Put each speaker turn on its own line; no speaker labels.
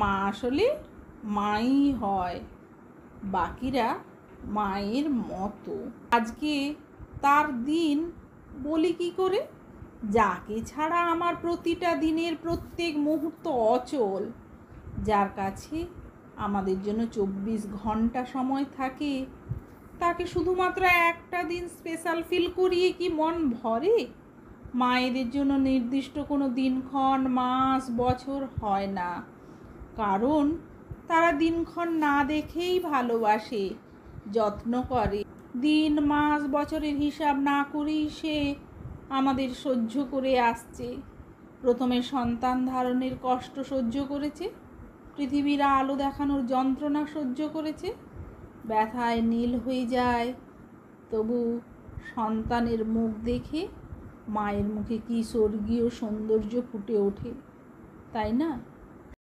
মা আসলে মাই হয়, বাকিরা মায়ের মতো। আজকে তার দিন বলি কি করে, যাকে ছাড়া আমার প্রতিটা দিনের প্রত্যেক মুহূর্ত অচল, যার কাছে আমাদের জন্য 24 ঘন্টা সময় থাকে, তাকে শুধুমাত্র একটা দিন স্পেশাল ফিল করিয়ে কি মন ভরে? মায়েদের জন্য নির্দিষ্ট কোনো দিনক্ষণ, মাস, বছর হয় না, কারণ তারা দিনক্ষণ না দেখেই ভালোবাসে, যত্ন করে। দিন, মাস, বছরের হিসাব না করেই সে আমাদের সহ্য করে আসছে। প্রথমে সন্তান ধারণের কষ্ট সহ্য করেছে, পৃথিবীর আলো দেখানোর যন্ত্রণা সহ্য করেছে, ব্যথায় নীল হয়ে যায়, তবু সন্তানের মুখ দেখে মায়ের মুখে কি স্বর্গীয় সৌন্দর্য ফুটে ওঠে, তাই না?